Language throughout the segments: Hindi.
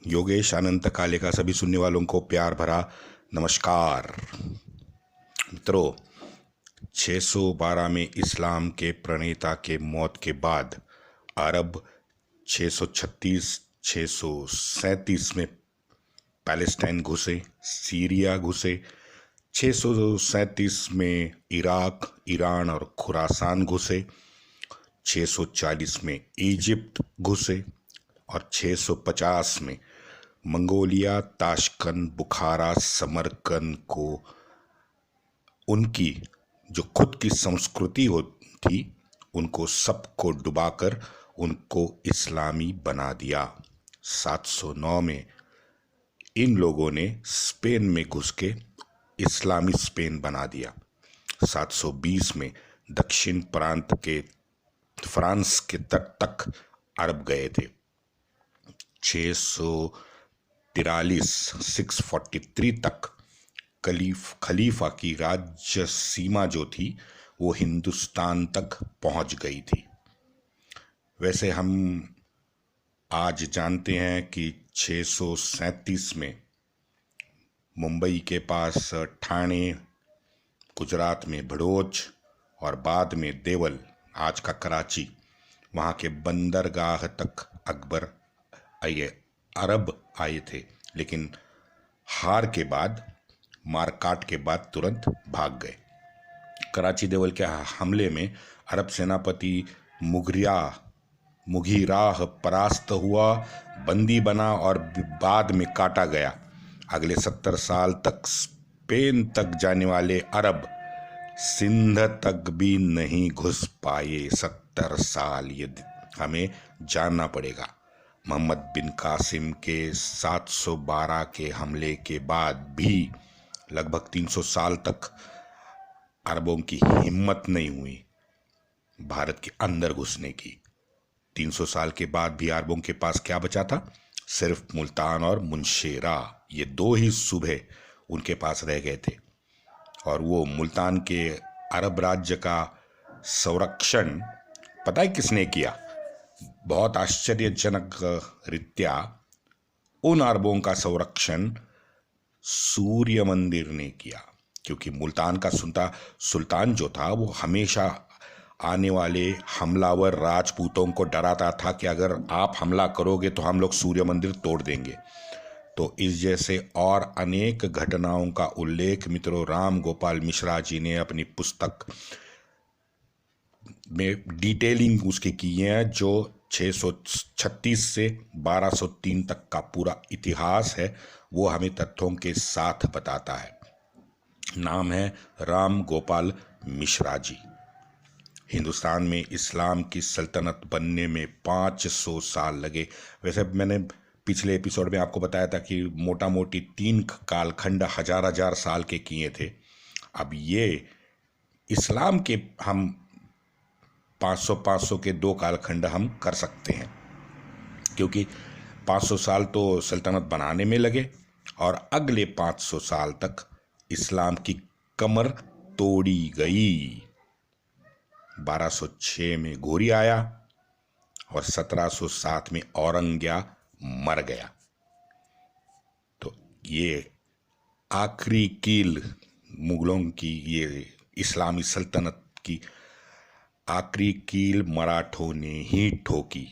योगेश अनंत काले का सभी सुनने वालों को प्यार भरा नमस्कार। मित्रों, 612 में इस्लाम के प्रणेता के मौत के बाद अरब 636 637 में पैलेस्टाइन घुसे, सीरिया घुसे, 637 में इराक, ईरान और खुरासान घुसे, 640 में इजिप्ट घुसे और 650 में मंगोलिया, ताशकंद, बुखारा, समरकंद को उनकी जो खुद की संस्कृति थी उनको सबको डुबाकर उनको इस्लामी बना दिया। 709 में इन लोगों ने स्पेन में घुस के इस्लामी स्पेन बना दिया। 720 में दक्षिण प्रांत के फ्रांस के तट तक अरब गए थे। 643 तक खलीफा की राज्य सीमा जो थी वो हिंदुस्तान तक पहुंच गई थी। वैसे हम आज जानते हैं कि 637 में मुंबई के पास ठाणे, गुजरात में भड़ोच और बाद में देवल, आज का कराची, वहाँ के बंदरगाह तक अकबर अरब आए थे, लेकिन हार के बाद, मारकाट के बाद तुरंत भाग गए। कराची देवल के हमले में अरब सेनापति मुगीराह परास्त हुआ, बंदी बना और बाद में काटा गया। अगले 70 साल तक स्पेन तक जाने वाले अरब सिंध तक भी नहीं घुस पाए। 70 साल, ये हमें जानना पड़ेगा। मोहम्मद बिन कासिम के 712 के हमले के बाद भी लगभग 300 साल तक अरबों की हिम्मत नहीं हुई भारत के अंदर घुसने की। 300 साल के बाद भी अरबों के पास क्या बचा था? सिर्फ मुल्तान और मुनशेरा, ये दो ही सूबे उनके पास रह गए थे। और वो मुल्तान के अरब राज्य का संरक्षण पता है किसने किया? बहुत आश्चर्यजनक रीत्या उन अरबों का संरक्षण सूर्य मंदिर ने किया, क्योंकि मुल्तान का सुल्तान जो था वो हमेशा आने वाले हमलावर राजपूतों को डराता था कि अगर आप हमला करोगे तो हम लोग सूर्य मंदिर तोड़ देंगे। तो इस जैसे और अनेक घटनाओं का उल्लेख मित्रों राम गोपाल मिश्रा जी ने अपनी पुस्तक में डिटेलिंग उसकी की है, जो 636 से 1203 तक का पूरा इतिहास है वो हमें तथ्यों के साथ बताता है। नाम है राम गोपाल मिश्रा जी। हिंदुस्तान में इस्लाम की सल्तनत बनने में 500 साल लगे। वैसे मैंने पिछले एपिसोड में आपको बताया था कि मोटा मोटी 3 कालखंड हजार साल के किए थे। अब ये इस्लाम के हम 500 के 2 कालखंड हम कर सकते हैं, क्योंकि 500 साल तो सल्तनत बनाने में लगे और अगले 500 साल तक इस्लाम की कमर तोड़ी गई। 1206 में घोरी आया और 1707 में औरंगजेब मर गया। तो ये आखिरी कील मुगलों की, ये इस्लामी सल्तनत की आखिरी कील मराठों ने ही ठोकी।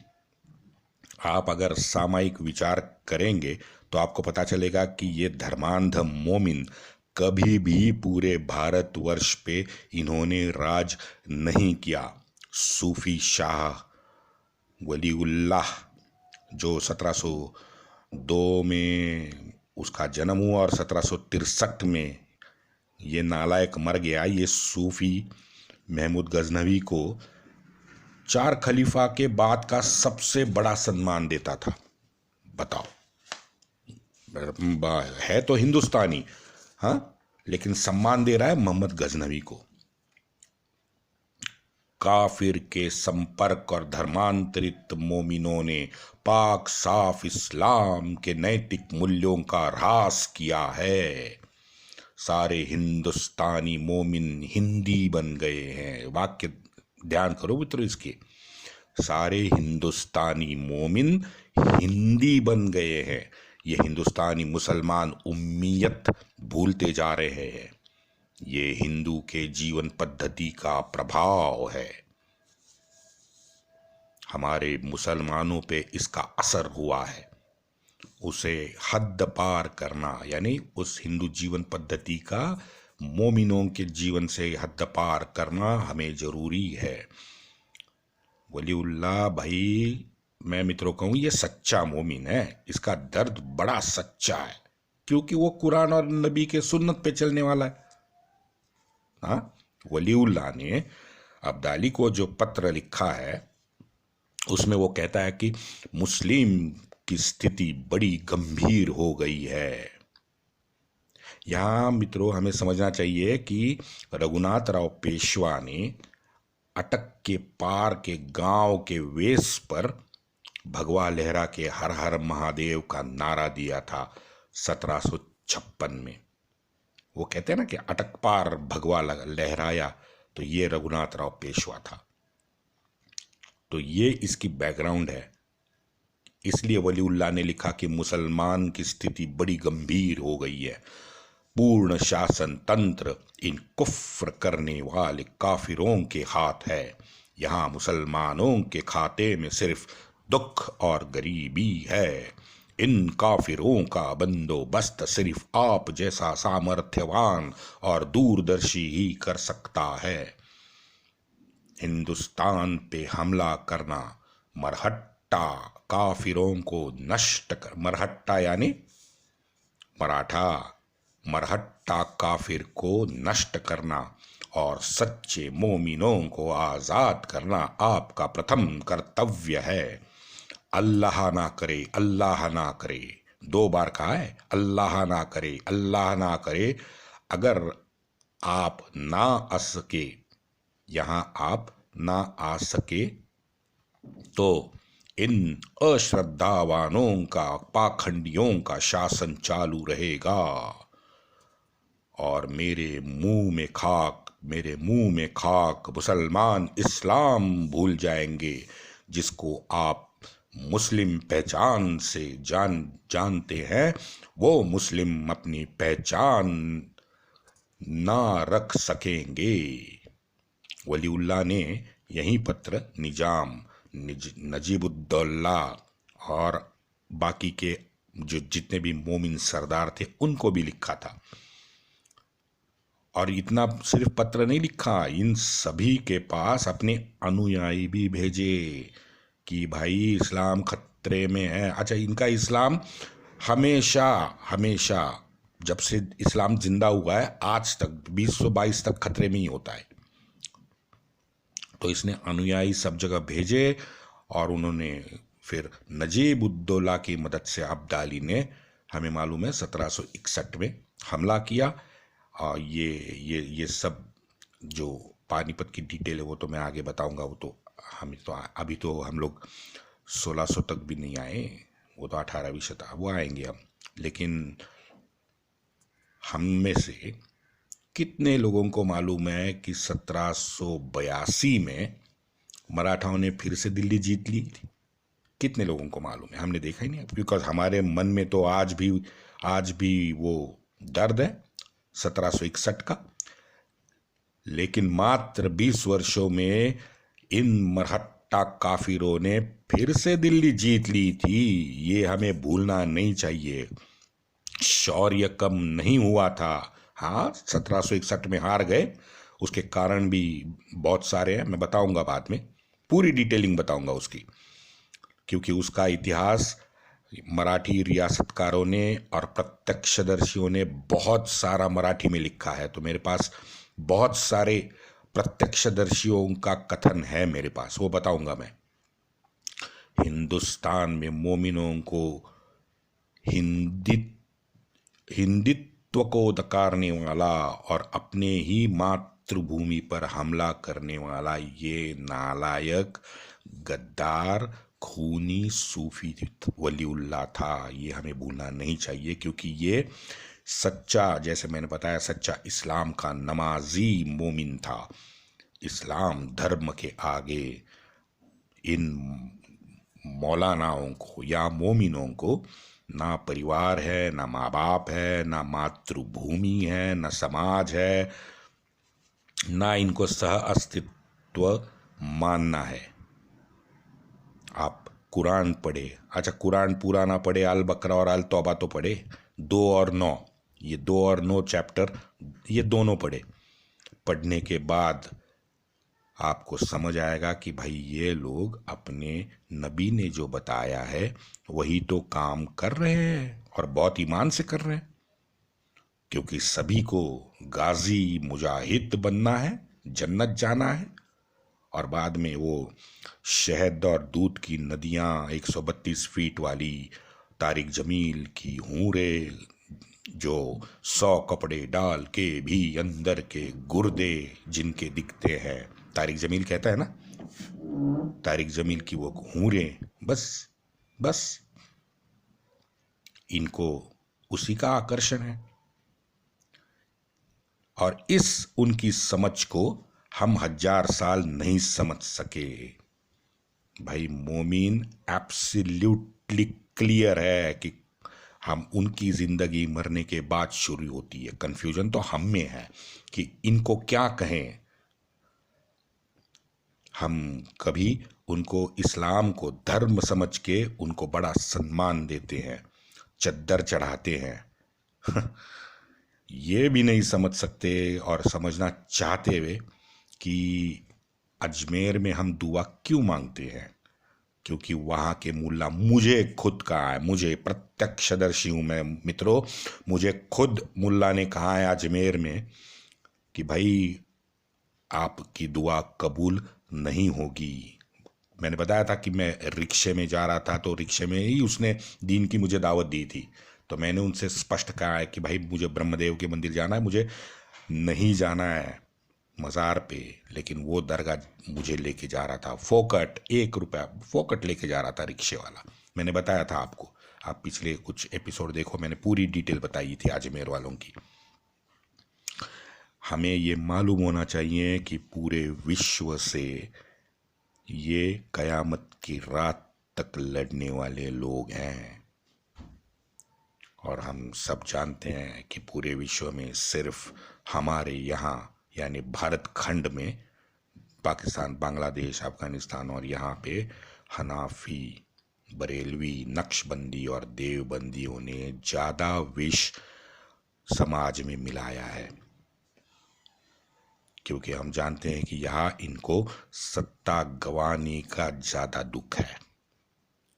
आप अगर सामयिक विचार करेंगे तो आपको पता चलेगा कि ये धर्मांध मोमिन कभी भी पूरे भारतवर्ष पे इन्होंने राज नहीं किया। सूफी शाह वलीउल्लाह जो 1702 में उसका जन्म हुआ और 1763 में ये नालायक मर गया, ये सूफी महमूद गजनवी को 4 खलीफा के बाद का सबसे बड़ा सम्मान देता था। बताओ, है तो हिंदुस्तानी, हाँ, लेकिन सम्मान दे रहा है मोहम्मद गजनवी को। काफिर के संपर्क और धर्मांतरित मोमिनों ने पाक साफ इस्लाम के नैतिक मूल्यों का ह्रास किया है। सारे हिंदुस्तानी मोमिन हिंदी बन गए हैं। वाक्य ध्यान करो मित्रों इसके। सारे हिंदुस्तानी मोमिन हिंदी बन गए हैं। ये हिंदुस्तानी मुसलमान उम्मियत भूलते जा रहे हैं। ये हिंदू के जीवन पद्धति का प्रभाव है। हमारे मुसलमानों पे इसका असर हुआ है। उसे हद पार करना, यानी उस हिंदू जीवन पद्धति का मोमिनों के जीवन से हद पार करना हमें जरूरी है। वलीउल्लाह भाई, मैं मित्रों कहूँ, ये सच्चा मोमिन है। इसका दर्द बड़ा सच्चा है, क्योंकि वो कुरान और नबी के सुन्नत पे चलने वाला है। हाँ, वलीउल्लाह ने अब्दाली को जो पत्र लिखा है उसमें वो कहता है कि मुस्लिम की स्थिति बड़ी गंभीर हो गई है। यहाँ मित्रों हमें समझना चाहिए कि रघुनाथ राव पेशवा ने अटक के पार के गांव के वेश पर भगवा लहरा के हर हर महादेव का नारा दिया था 1756 में। वो कहते हैं ना कि अटक पार भगवा लहराया, तो ये रघुनाथ राव पेशवा था। तो ये इसकी बैकग्राउंड है। इसलिए वलीउल्लाह ने लिखा कि मुसलमान की स्थिति बड़ी गंभीर हो गई है। पूर्ण शासन तंत्र इन कुफ्र करने वाले काफिरों के हाथ है। यहाँ मुसलमानों के खाते में सिर्फ दुख और गरीबी है। इन काफिरों का बंदोबस्त सिर्फ आप जैसा सामर्थ्यवान और दूरदर्शी ही कर सकता है। हिंदुस्तान पे हमला करना, मरहट्टा काफिरों को नष्ट कर, मरहट्टा यानी मराठा, मरहट्टा काफिर को नष्ट करना और सच्चे मोमिनों को आजाद करना आपका प्रथम कर्तव्य है। अल्लाह ना करे, अल्लाह ना करे, 2 बार कहा है, अल्लाह ना करे, अल्लाह ना करे। अगर आप ना आ सके, यहां आप ना आ सके, तो इन अश्रद्धावानों का, पाखंडियों का शासन चालू रहेगा और मेरे मुंह में खाक, मेरे मुंह में खाक। मुसलमान इस्लाम भूल जाएंगे, जिसको आप मुस्लिम पहचान से जानते हैं। वो मुस्लिम अपनी पहचान ना रख सकेंगे। वलीउल्लाह ने यही पत्र निजाम, नजीबुद्दौला और बाकी के जो जितने भी मोमिन सरदार थे उनको भी लिखा था। और इतना सिर्फ पत्र नहीं लिखा, इन सभी के पास अपने अनुयायी भी भेजे कि भाई इस्लाम खतरे में है। अच्छा, इनका इस्लाम हमेशा हमेशा जब से इस्लाम जिंदा हुआ है आज तक 2022 तक खतरे में ही होता है। तो इसने अनुयायी सब जगह भेजे और उन्होंने फिर नजीब-उद-दौला की मदद से अब्दाली ने, हमें मालूम है, 1761 में हमला किया। और ये सब जो पानीपत की डिटेल है वो तो मैं आगे बताऊंगा। वो तो हम तो अभी तो हम लोग 1600 तक भी नहीं आए, वो तो 18वीं शताब्दी वो आएंगे हम। लेकिन हम में से कितने लोगों को मालूम है कि 1782 में मराठाओं ने फिर से दिल्ली जीत ली थी? कितने लोगों को मालूम है? हमने देखा ही नहीं, बिकॉज हमारे मन में तो आज भी वो दर्द है 1761 का। लेकिन मात्र 20 वर्षों में इन मरहट्टा काफिरों ने फिर से दिल्ली जीत ली थी। ये हमें भूलना नहीं चाहिए। शौर्य कम नहीं हुआ था। हाँ, 1761 में हार गए, उसके कारण भी बहुत सारे हैं, मैं बताऊंगा बाद में, पूरी डिटेलिंग बताऊंगा उसकी, क्योंकि उसका इतिहास मराठी रियासतकारों ने और प्रत्यक्षदर्शियों ने बहुत सारा मराठी में लिखा है। तो मेरे पास बहुत सारे प्रत्यक्षदर्शियों का कथन है मेरे पास, वो बताऊंगा मैं। हिंदुस्तान में मोमिनों को हिंदित्व को धकारने वाला और अपने ही मातृभूमि पर हमला करने वाला ये नालायक, गद्दार, खूनी सूफी वलीउल्लाह था। ये हमें भूलना नहीं चाहिए, क्योंकि ये सच्चा, जैसे मैंने बताया, सच्चा इस्लाम का नमाजी मोमिन था। इस्लाम धर्म के आगे इन मौलानाओं को या मोमिनों को ना परिवार है, ना माँ बाप है, ना मातृभूमि है, ना समाज है, ना इनको सह अस्तित्व मानना है। आप कुरान पढ़े, अच्छा कुरान पूरा ना पढ़े, अल बकरा और अल तौबा तो पढ़े, 2 और 9, ये 2 और 9 चैप्टर ये दोनों पढ़े। पढ़ने के बाद आपको समझ आएगा कि भाई ये लोग अपने नबी ने जो बताया है वही तो काम कर रहे हैं और बहुत ईमान से कर रहे हैं, क्योंकि सभी को गाजी मुजाहिद बनना है, जन्नत जाना है। और बाद में वो शहद और दूध की नदियाँ 132 फीट वाली तारिक जमील की हूरें जो 100 कपड़े डाल के भी अंदर के गुर्दे जिनके दिखते हैं, तारिक जमील कहता है ना, तारिक जमील की वो हूरें, बस इनको उसी का आकर्षण है। और इस उनकी समझ को हम 1000 साल नहीं समझ सके। भाई मोमीन एब्सोल्युटली क्लियर है कि हम उनकी जिंदगी मरने के बाद शुरू होती है। कंफ्यूजन तो हम में है कि इनको क्या कहें। हम कभी उनको इस्लाम को धर्म समझ के उनको बड़ा सम्मान देते हैं, चद्दर चढ़ाते हैं। ये भी नहीं समझ सकते और समझना चाहते हुए कि अजमेर में हम दुआ क्यों मांगते हैं, क्योंकि वहाँ के मुल्ला, मुझे खुद कहा है, मुझे प्रत्यक्षदर्शी हूँ मैं मित्रों, मुझे खुद मुल्ला ने कहा है अजमेर में कि भाई आपकी दुआ कबूल नहीं होगी। मैंने बताया था कि मैं रिक्शे में जा रहा था, तो रिक्शे में ही उसने दीन की मुझे दावत दी थी। तो मैंने उनसे स्पष्ट कहा है कि भाई मुझे ब्रह्मदेव के मंदिर जाना है, मुझे नहीं जाना है मज़ार पे। लेकिन वो दरगाह मुझे लेके जा रहा था फोकट, 1 रुपया फोकट लेके जा रहा था रिक्शे वाला। मैंने बताया था आपको, आप पिछले कुछ एपिसोड देखो, मैंने पूरी डिटेल बताई थी अजमेर वालों की। हमें ये मालूम होना चाहिए कि पूरे विश्व से ये कयामत की रात तक लड़ने वाले लोग हैं। और हम सब जानते हैं कि पूरे विश्व में सिर्फ हमारे यहाँ यानी भारत खंड में, पाकिस्तान, बांग्लादेश, अफगानिस्तान और यहाँ पे हनाफी, बरेलवी, नक्शबंदी और देवबंदियों ने ज़्यादा विष समाज में मिलाया है। क्योंकि हम जानते हैं कि यहाँ इनको सत्ता गंवाने का ज़्यादा दुख है।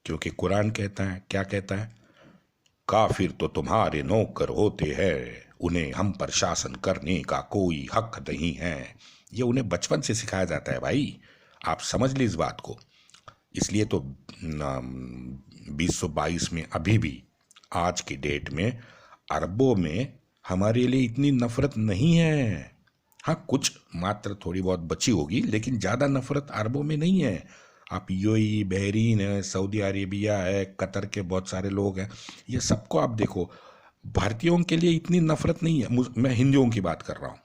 क्योंकि कुरान कहता है, क्या कहता है, काफिर तो तुम्हारे नौकर होते हैं, उन्हें हम पर शासन करने का कोई हक नहीं है। ये उन्हें बचपन से सिखाया जाता है भाई, आप समझ लीजिए इस बात को। इसलिए तो 2022 में अभी भी आज की डेट में अरबों में हमारे लिए इतनी नफरत नहीं है। हाँ, कुछ मात्र थोड़ी बहुत बची होगी, लेकिन ज़्यादा नफरत अरबों में नहीं है। आप यूएई, बहरीन है, सऊदी अरेबिया है, कतर के बहुत सारे लोग हैं, ये सबको आप देखो, भारतीयों के लिए इतनी नफरत नहीं है। मैं हिंदुओं की बात कर रहा हूँ।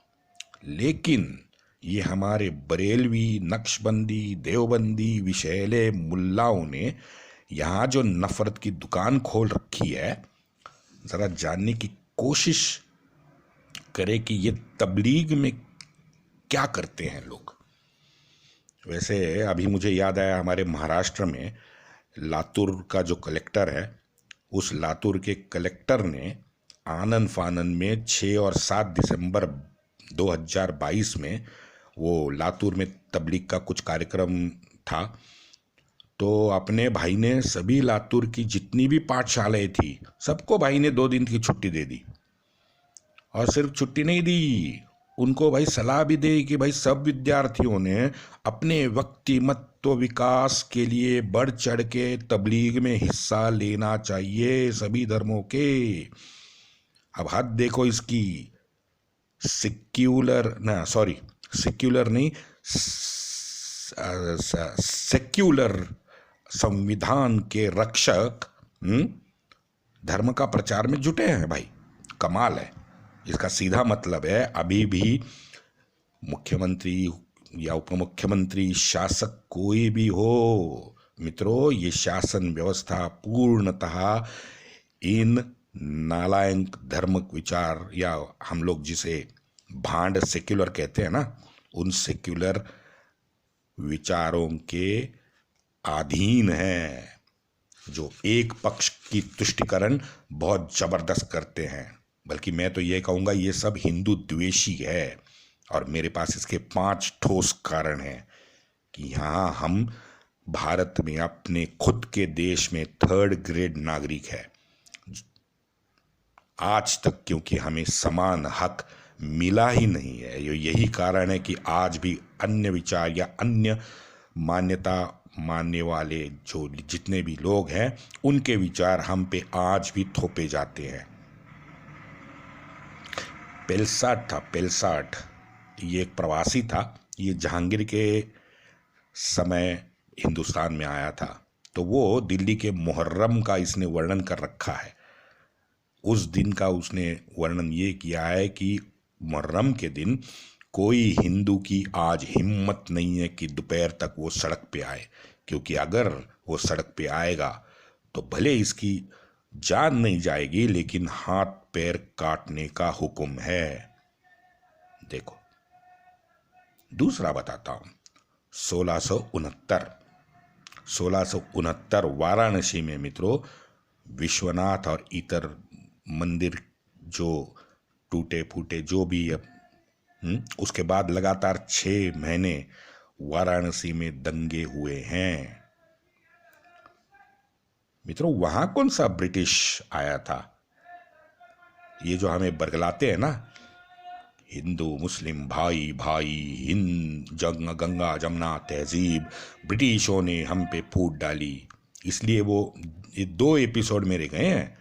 लेकिन ये हमारे बरेलवी, नक्शबंदी, देवबंदी, विशैले मुल्लाओं ने यहाँ जो नफरत की दुकान खोल रखी है, ज़रा जानने की कोशिश करे कि ये तबलीग में क्या करते हैं लोग। वैसे अभी मुझे याद आया, हमारे महाराष्ट्र में लातूर का जो कलेक्टर है, उस लातूर के कलेक्टर ने आनन फानन में 6 और 7 दिसंबर 2022 में वो लातूर में तबलीग का कुछ कार्यक्रम था, तो अपने भाई ने सभी लातूर की जितनी भी पाठशालाएं थी सबको भाई ने 2 दिन की छुट्टी दे दी। और सिर्फ छुट्टी नहीं दी, उनको भाई सलाह भी दे कि भाई सब विद्यार्थियों ने अपने व्यक्तिमत्व विकास के लिए बढ़ चढ़ के तबलीग में हिस्सा लेना चाहिए, सभी धर्मों के। अब हद देखो इसकी, सेक्युलर नहीं, सेक्युलर संविधान के रक्षक धर्म का प्रचार में जुटे हैं भाई, कमाल है। इसका सीधा मतलब है, अभी भी मुख्यमंत्री या उपमुख्यमंत्री, शासक कोई भी हो मित्रों, ये शासन व्यवस्था पूर्णतः इन नालायक धर्म विचार, या हम लोग जिसे भांड सेक्युलर कहते हैं ना, उन सेक्युलर विचारों के अधीन है, जो एक पक्ष की तुष्टिकरण बहुत जबरदस्त करते हैं। बल्कि मैं तो ये कहूँगा ये सब हिंदू द्वेषी है, और मेरे पास इसके 5 ठोस कारण हैं कि यहाँ हम भारत में अपने खुद के देश में 3rd ग्रेड नागरिक है आज तक, क्योंकि हमें समान हक मिला ही नहीं है। यही कारण है कि आज भी अन्य विचार या अन्य मान्यता मानने वाले जो जितने भी लोग हैं, उनके विचार हम पे आज भी थोपे जाते हैं। पेलसाठ था, पेलसाठ, ये एक प्रवासी था। ये जहांगीर के समय हिंदुस्तान में आया था, तो वो दिल्ली के मुहर्रम का इसने वर्णन कर रखा है। उस दिन का उसने वर्णन ये किया है कि मुहर्रम के दिन कोई हिंदू की आज हिम्मत नहीं है कि दोपहर तक वो सड़क पे आए, क्योंकि अगर वो सड़क पे आएगा तो भले इसकी जान नहीं जाएगी, लेकिन हाथ पैर काटने का हुक्म है। देखो, दूसरा बताता हूं। 1669 वाराणसी में मित्रों विश्वनाथ और इतर मंदिर जो टूटे फूटे जो भी, उसके बाद लगातार 6 महीने वाराणसी में दंगे हुए हैं। मित्रों, वहां कौन सा ब्रिटिश आया था? ये जो हमें बरगलाते हैं ना, हिंदू मुस्लिम भाई भाई, हिंद गंगा जमुना तहजीब, ब्रिटिशों ने हम पे फूट डाली, इसलिए ये 2 एपिसोड मेरे गए हैं।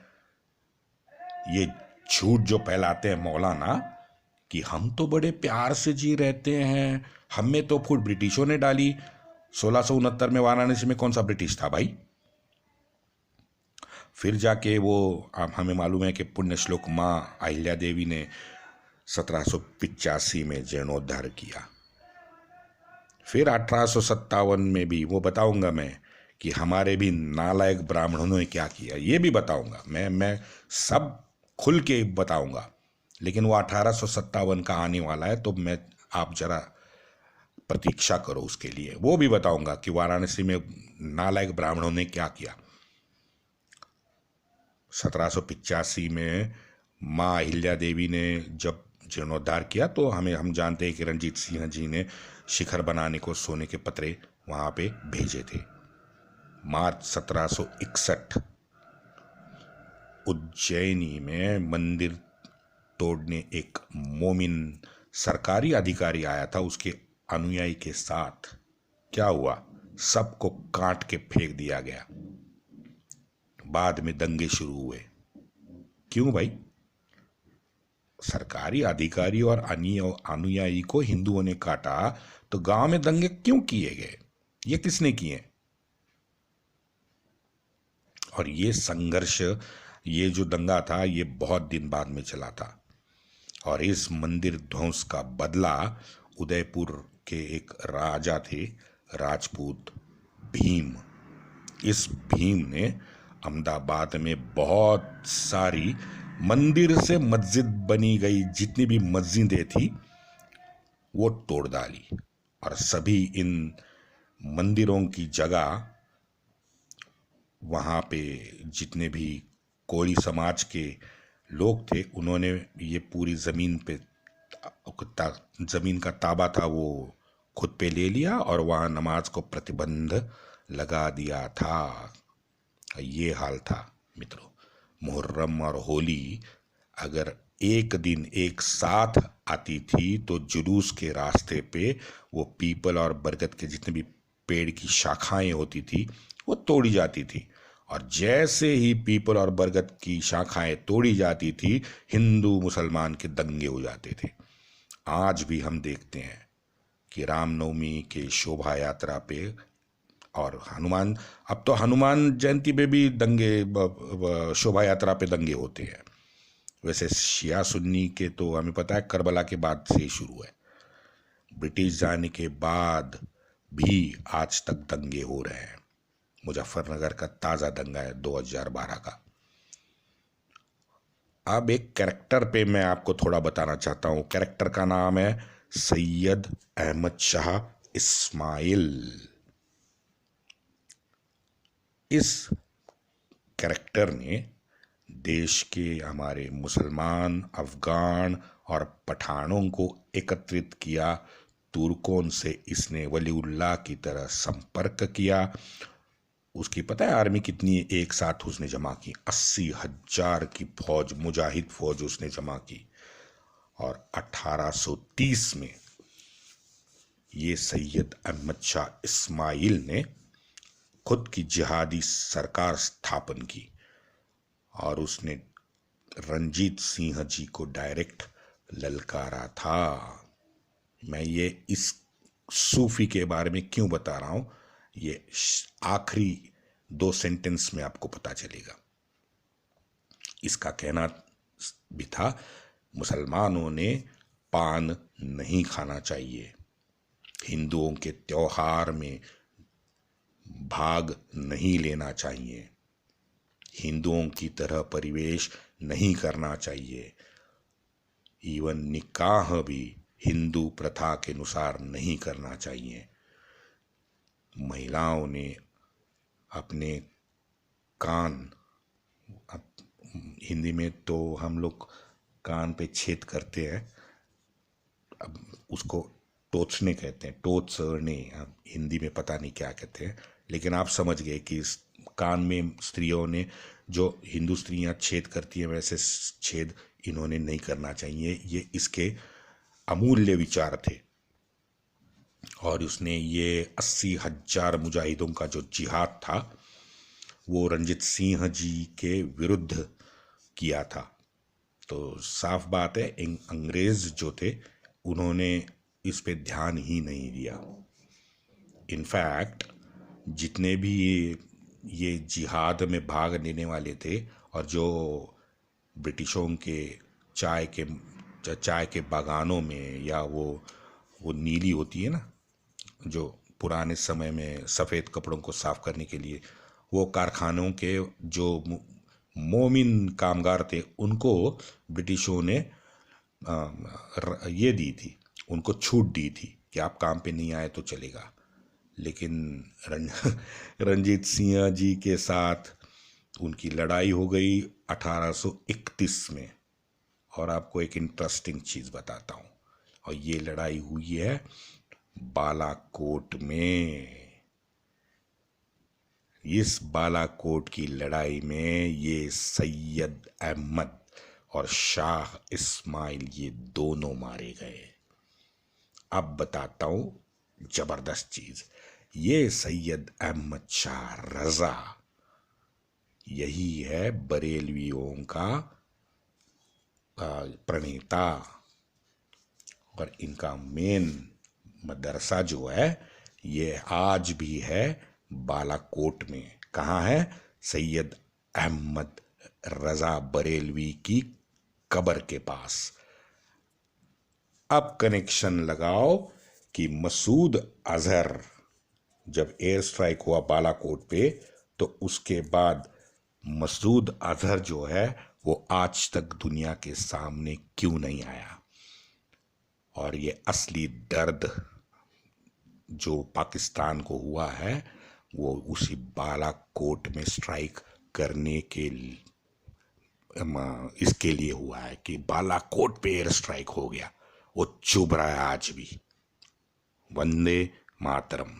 ये झूठ जो फैलाते हैं मौलाना कि हम तो बड़े प्यार से जी रहते हैं, हमें तो फूट ब्रिटिशों ने डाली। 1669 में वाराणसी में कौन सा ब्रिटिश था भाई? फिर जाके वो हमें मालूम है कि पुण्य श्लोक माँ अहिल्या देवी ने 1785 में जीर्णोद्धार किया। फिर 1857 में भी, वो बताऊंगा मैं कि हमारे भी नालायक ब्राह्मणों ने क्या किया, ये भी बताऊंगा मैं सब खुल के बताऊंगा। लेकिन वो 1857 का आने वाला है, तो आप जरा प्रतीक्षा करो उसके लिए। वो भी बताऊंगा कि वाराणसी में नालायक ब्राह्मणों ने क्या किया। 1785 में माँ अहिल्या देवी ने जब जीर्णोद्धार किया, तो हम जानते हैं कि रणजीत सिंह जी ने शिखर बनाने को सोने के पत्रे वहां पे भेजे थे। मार्च 1761 उज्जैनी में मंदिर तोड़ने एक मोमिन सरकारी अधिकारी आया था, उसके अनुयायी के साथ। क्या हुआ? सबको काट के फेंक दिया गया। बाद में दंगे शुरू हुए। क्यों भाई? सरकारी अधिकारी और अनुयायी को हिंदुओं ने काटा, तो गांव में दंगे क्यों किए गए? ये किसने किए? और ये संघर्ष, ये जो दंगा था, ये बहुत दिन बाद में चला था। और इस मंदिर ध्वंस का बदला उदयपुर के एक राजा थे, राजपूत भीम। इस भीम ने अहमदाबाद में बहुत सारी मंदिर से मस्जिद बनी गई जितनी भी मस्जिदें थी वो तोड़ डाली, और सभी इन मंदिरों की जगह वहाँ पे जितने भी कोली समाज के लोग थे, उन्होंने ये पूरी ज़मीन का ताबा था वो खुद पे ले लिया, और वहाँ नमाज को प्रतिबंध लगा दिया था। ये हाल था मित्रों। मुहर्रम और होली अगर एक दिन एक साथ आती थी, तो जुलूस के रास्ते पे वो पीपल और बरगद के जितने भी पेड़ की शाखाएं होती थी वो तोड़ी जाती थी, और जैसे ही पीपल और बरगद की शाखाएं तोड़ी जाती थी, हिंदू मुसलमान के दंगे हो जाते थे। आज भी हम देखते हैं कि रामनवमी के शोभा यात्रा पे और अब तो हनुमान जयंती पे भी दंगे, शोभा यात्रा पे दंगे होते हैं। वैसे शिया सुन्नी के तो हमें पता है करबला के बाद से ही शुरू है। ब्रिटिश जाने के बाद भी आज तक दंगे हो रहे हैं। मुजफ्फरनगर का ताज़ा दंगा है 2012 का। अब एक कैरेक्टर पे मैं आपको थोड़ा बताना चाहता हूँ। कैरेक्टर का नाम है सैयद अहमद शाह इस्माइल। इस कैरेक्टर ने देश के हमारे मुसलमान, अफगान और पठानों को एकत्रित किया। तुर्कों से इसने वलीउल्लाह की तरह संपर्क किया। उसकी पता है आर्मी कितनी एक साथ उसने जमा की? 80,000 की फौज, मुजाहिद फौज उसने जमा की। और 1830 में ये सैयद अहमद शाह इस्माइल ने खुद की जिहादी सरकार स्थापन की और उसने रंजीत सिंह जी को डायरेक्ट ललकारा था। मैं ये इस सूफी के बारे में क्यों बता रहा हूं, ये आखिरी 2 सेंटेंस में आपको पता चलेगा। इसका कहना भी था मुसलमानों ने पान नहीं खाना चाहिए, हिंदुओं के त्योहार में भाग नहीं लेना चाहिए, हिंदुओं की तरह परिवेश नहीं करना चाहिए, इवन निकाह भी हिंदू प्रथा के अनुसार नहीं करना चाहिए। महिलाओं ने अपने कान, हिंदी में तो हम लोग कान पे छेद करते हैं, अब उसको टोचने कहते हैं, टोचने, हिंदी में पता नहीं क्या कहते हैं, लेकिन आप समझ गए कि इस कान में स्त्रियों ने, जो हिंदू स्त्रियां छेद करती हैं वैसे छेद इन्होंने नहीं करना चाहिए। ये इसके अमूल्य विचार थे। और उसने ये 80,000 मुजाहिदों का जो जिहाद था वो रंजीत सिंह जी के विरुद्ध किया था। तो साफ बात है अंग्रेज जो थे उन्होंने इस पे ध्यान ही नहीं दिया। इनफैक्ट जितने भी ये जिहाद में भाग लेने वाले थे और जो ब्रिटिशों के चाय के बागानों में, या वो नीली होती है ना जो पुराने समय में सफ़ेद कपड़ों को साफ करने के लिए, वो कारखानों के जो मोमिन कामगार थे उनको ब्रिटिशों ने ये दी थी, उनको छूट दी थी कि आप काम पे नहीं आए तो चलेगा। लेकिन रंजीत सिंह जी के साथ उनकी लड़ाई हो गई 1831 में। और आपको एक इंटरेस्टिंग चीज़ बताता हूँ, और ये लड़ाई हुई है बालाकोट में। इस बालाकोट की लड़ाई में ये सैयद अहमद और शाह इस्माइल ये दोनों मारे गए। अब बताता हूँ जबरदस्त चीज़, ये सैयद अहमद शाह रज़ा यही है बरेलवियों का प्रणेता। और इनका मेन मदरसा जो है ये आज भी है बालाकोट में। कहाँ है? सैयद अहमद रज़ा बरेलवी की कब्र के पास। अब कनेक्शन लगाओ कि मसूद अजहर जब एयर स्ट्राइक हुआ बालाकोट पे, तो उसके बाद मसूद अजहर जो है वो आज तक दुनिया के सामने क्यों नहीं आया। और ये असली दर्द जो पाकिस्तान को हुआ है वो उसी बालाकोट में स्ट्राइक करने के इसके लिए हुआ है कि बालाकोट पे एयर स्ट्राइक हो गया। वो चुभ रहा है आज भी। वंदे मातरम।